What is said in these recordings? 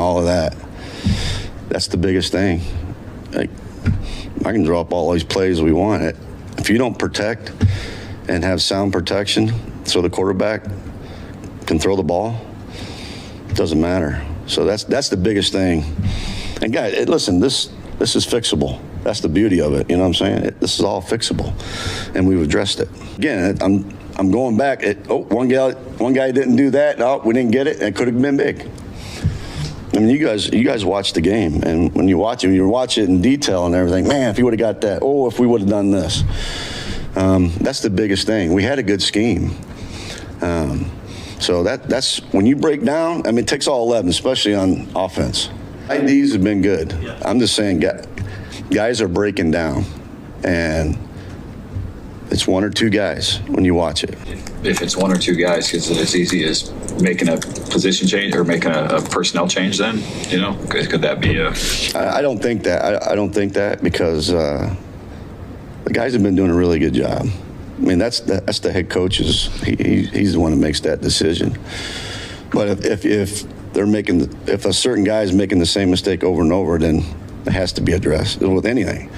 all of that. That's the biggest thing. Like, I can draw up all these plays we want. If you don't protect and have sound protection so the quarterback can throw the ball, it doesn't matter. So that's the biggest thing. And guys, listen, this is fixable. That's the beauty of it. You know what I'm saying? This is all fixable, and we've addressed it. Again, I'm going back. One guy didn't do that. No, we didn't get it. It could have been big. I mean, you guys watch the game, and when you watch it, in detail and everything. Man, if he would have got that. Oh, if we would have done this. That's the biggest thing. We had a good scheme. So that's when you break down. I mean, it takes all 11, especially on offense. IDs have been good. I'm just saying, guys are breaking down, and it's one or two guys when you watch it. If it's one or two guys, is it as easy as making a position change or making a personnel change then? You know, could that be a... I don't think that. I don't think that because the guys have been doing a really good job. I mean, that's the head coach's. He's the one who makes that decision. But if a certain guy is making the same mistake over and over, then it has to be addressed with anything.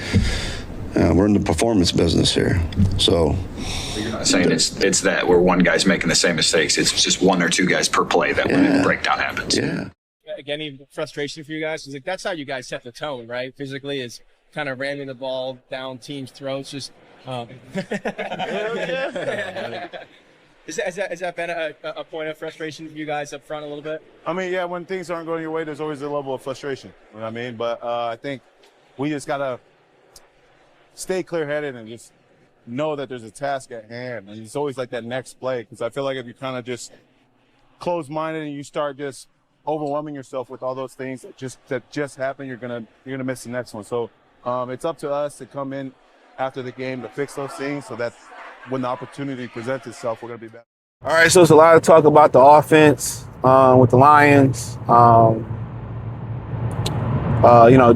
We're in the performance business here, so. You're not saying it's that where one guy's making the same mistakes. It's just one or two guys per play that when the breakdown happens. Yeah. Again, any frustration for you guys? Because that's how you guys set the tone, right? Physically, is kind of ramming the ball down teams' throats. Just. Has that been a point of frustration for you guys up front a little bit? I mean, yeah, when things aren't going your way, there's always a level of frustration. You know what I mean? But I think we just got to stay clear-headed and just know that there's a task at hand. And it's always like that next play, because I feel like if you kind of just close-minded and you start just overwhelming yourself with all those things that just happen, you're gonna miss the next one. So it's up to us to come in after the game to fix those things so that when the opportunity presents itself, we're going to be better. All right, so it's a lot of talk about the offense with the Lions.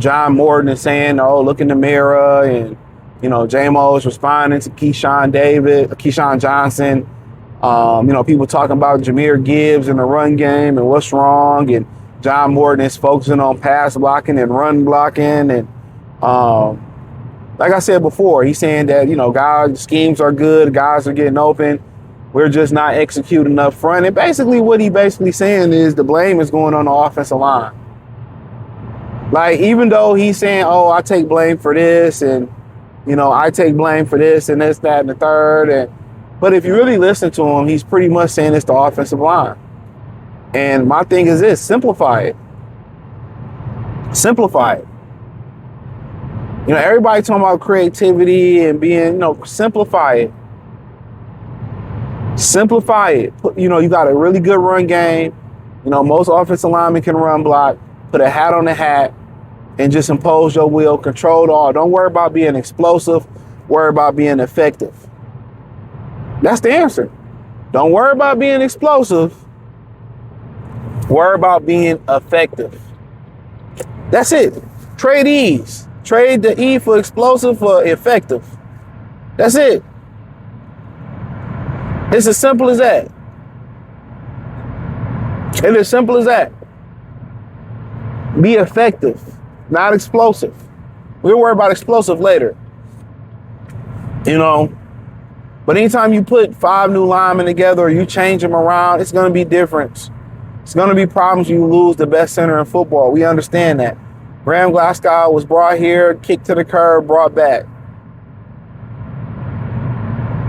John Morton is saying, look in the mirror. And, J-Mo is responding to Keyshawn Johnson. People talking about Jahmyr Gibbs in the run game and what's wrong. And John Morton is focusing on pass blocking and run blocking. And, like I said before, he's saying that, guys' schemes are good, guys are getting open. We're just not executing up front. And basically what he saying is the blame is going on the offensive line. Like, even though he's saying, I take blame for this and, I take blame for this and this, that, and the third. But if you really listen to him, he's pretty much saying it's the offensive line. And my thing is this, simplify it. Simplify it. Everybody talking about creativity and being, simplify it. Simplify it. You got a really good run game. Most offensive linemen can run block. Put a hat on the hat and just impose your will. Control it all. Don't worry about being explosive. Worry about being effective. That's the answer. Don't worry about being explosive. Worry about being effective. That's it. Trade ease. Trade the E for explosive for effective. That's it. It's as simple as that. It's as simple as that. Be effective, not explosive. We'll worry about explosive later. But anytime you put 5 new linemen together or you change them around, it's going to be different. It's going to be problems. You lose the best center in football. We understand that. Graham Glasgow was brought here, kicked to the curb, brought back.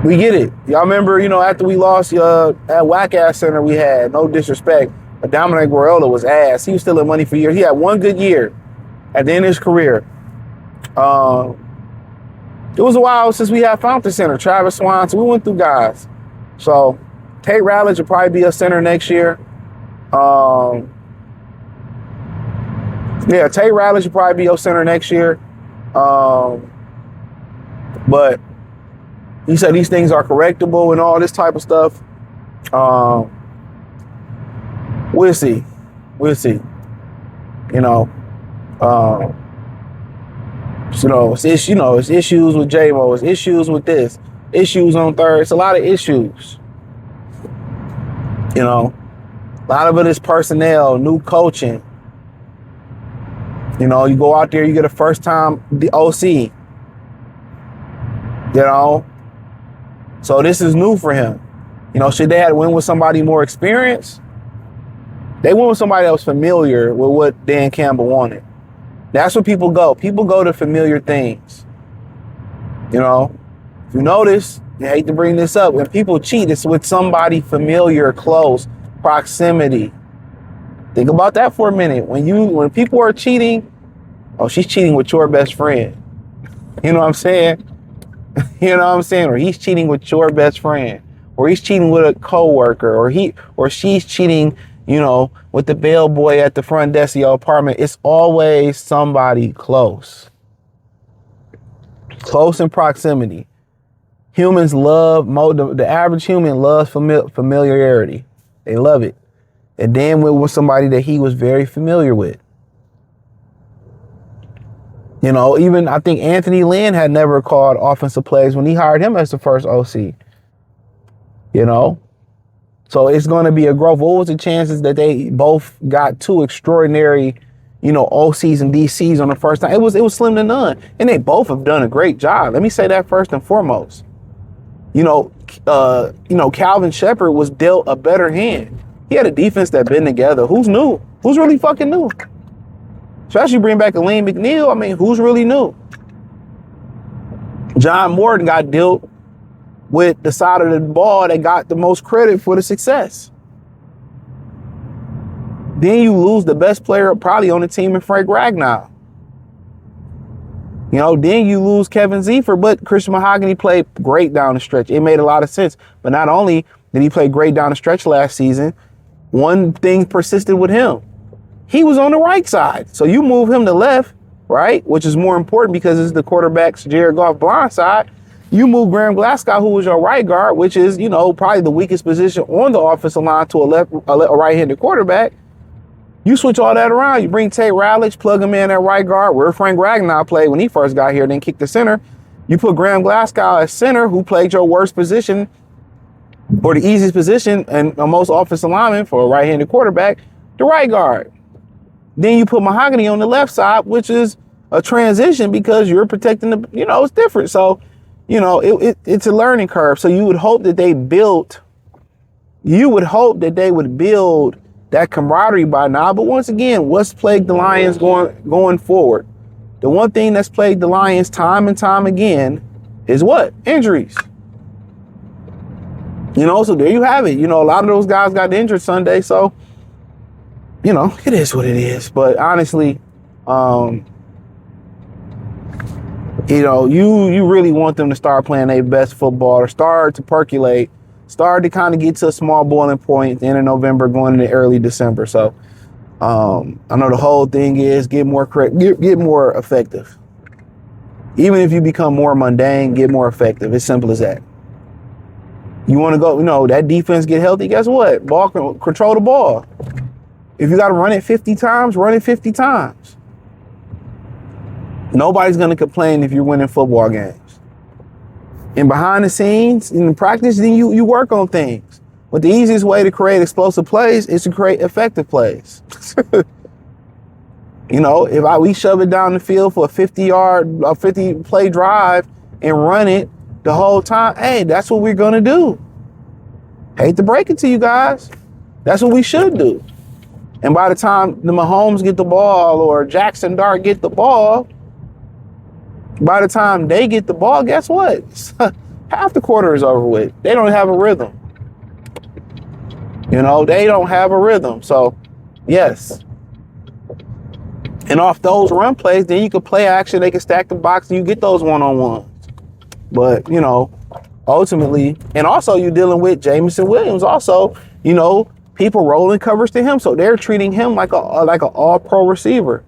We get it. Y'all remember, after we lost that whack-ass center we had, no disrespect, but Dominic Guerrero was ass. He was stealing money for years. He had one good year at the end of his career. It was a while since we had Fountain Center, Travis Swanson. We went through guys. So Tate Ratledge will probably be a center next year. Tate Ratledge will probably be your center next year. But he said these things are correctable and all this type of stuff. We'll see. It's issues with J-Mo, it's issues with this, issues on third. It's a lot of issues. A lot of it is personnel, new coaching. You know, you go out there, you get a first time the OC. You know, so this is new for him. You know, should they have went with somebody more experienced? They went with somebody that was familiar with what Dan Campbell wanted. That's where people go. People go to familiar things. You know, if you notice, I hate to bring this up, when people cheat, it's with somebody familiar, close, proximity. Think about that for a minute. When people are cheating, oh, she's cheating with your best friend. You know what I'm saying? You know what I'm saying? Or he's cheating with your best friend. Or he's cheating with a coworker. Or she's cheating, you know, with the bellboy at the front desk of your apartment. It's always somebody close. Close in proximity. Humans love, the average human loves familiarity. They love it. And Dan went with somebody that he was very familiar with. You know, even I think Anthony Lynn had never called offensive plays when he hired him as the first OC. You know, so it's going to be a growth. What was the chances that they both got two extraordinary, you know, OCs and DCs on the first time? It was slim to none, and they both have done a great job. Let me say that first and foremost. You know, Calvin Shepard was dealt a better hand. He had a defense that been together. Who's new? Who's really fucking new? Especially bring back Elaine McNeil. I mean, who's really new? John Morton got dealt with the side of the ball that got the most credit for the success. Then you lose the best player probably on the team in Frank Ragnow. You know, then you lose Kevin Ziefer, but Christian Mahogany played great down the stretch. It made a lot of sense. But not only did he play great down the stretch last season, one thing persisted with him. He was on the right side. So you move him to left, right? Which is more important because it's the quarterback's Jared Goff blind side. You move Graham Glasgow, who was your right guard, which is, you know, probably the weakest position on the offensive line to a right-handed quarterback. You switch all that around. You bring Tate Rowledge, plug him in at right guard, where Frank Ragnow played when he first got here, then kick the center. You put Graham Glasgow at center, who played your worst position, or the easiest position, and most offensive lineman for a right-handed quarterback, the right guard. Then you put Mahogany on the left side, which is a transition because you're protecting the, you know, it's different. So, you know, it's a learning curve. So you would hope that they would build that camaraderie by now. But once again, what's plagued the Lions going forward? The one thing that's plagued the Lions time and time again is what? Injuries. You know, so there you have it. You know, a lot of those guys got injured Sunday. So, you know, it is what it is. But honestly, you know, you really want them to start playing their best football, or start to percolate, start to kind of get to a small boiling point at the end of November, going into early December. So I know the whole thing is get more effective. Even if you become more mundane, get more effective. It's simple as that. You want to go, you know, that defense get healthy, guess what? Control the ball. If you got to run it 50 times, run it 50 times. Nobody's going to complain if you're winning football games. And behind the scenes, in practice, then you work on things. But the easiest way to create explosive plays is to create effective plays. You know, if we shove it down the field for a 50 play drive and run it the whole time, hey, that's what we're going to do. Hate to break it to you guys. That's what we should do. And by the time the Mahomes get the ball or Jackson Dart get the ball, by the time they get the ball, guess what? Half the quarter is over with. They don't have a rhythm. You know, they don't have a rhythm. So, yes. And off those run plays, then you can play action. They can stack the box and you get those one-on-ones. But, you know, ultimately, and also you're dealing with Jameson Williams also, you know, people rolling covers to him. So they're treating him like an all-pro receiver.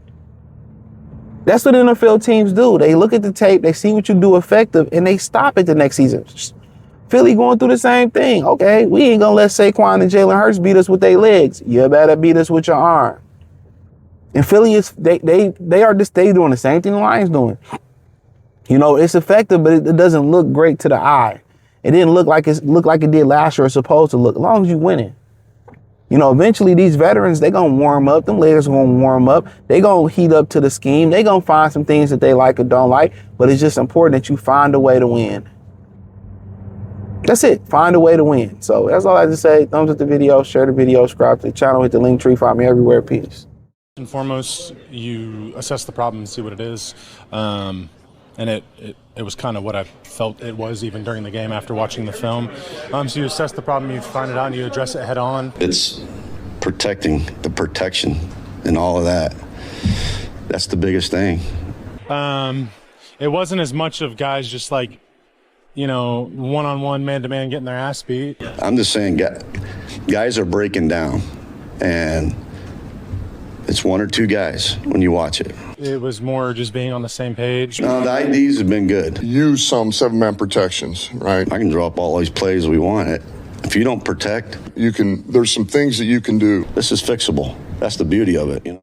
That's what NFL teams do. They look at the tape, they see what you do effective, and they stop it the next season. Philly going through the same thing. Okay, we ain't gonna let Saquon and Jalen Hurts beat us with their legs. You better beat us with your arm. And Philly is they doing the same thing the Lions doing. You know, it's effective, but it doesn't look great to the eye. It didn't look like it did last year. It's supposed to look. As long as you winning. You know, eventually these veterans, they gonna warm up. Them legs are gonna warm up. They gonna heat up to the scheme. They gonna find some things that they like or don't like. But it's just important that you find a way to win. That's it. Find a way to win. So that's all I have to say. Thumbs up the video, share the video, subscribe to the channel, hit the link tree, find me everywhere. Peace. And foremost, you assess the problem and see what it is. And it was kind of what I felt it was even during the game after watching the film. So you assess the problem, you find it out, and you address it head on. It's protecting the protection and all of that. That's the biggest thing. It wasn't as much of guys just like, you know, one-on-one, man-to-man getting their ass beat. I'm just saying, guys are breaking down, and it's one or two guys when you watch it. It was more just being on the same page. No, the IDs have been good. Use some 7-man protections, right? I can draw up all these plays we want. If you don't protect, There's some things that you can do. this is fixable. That's the beauty of it, you know.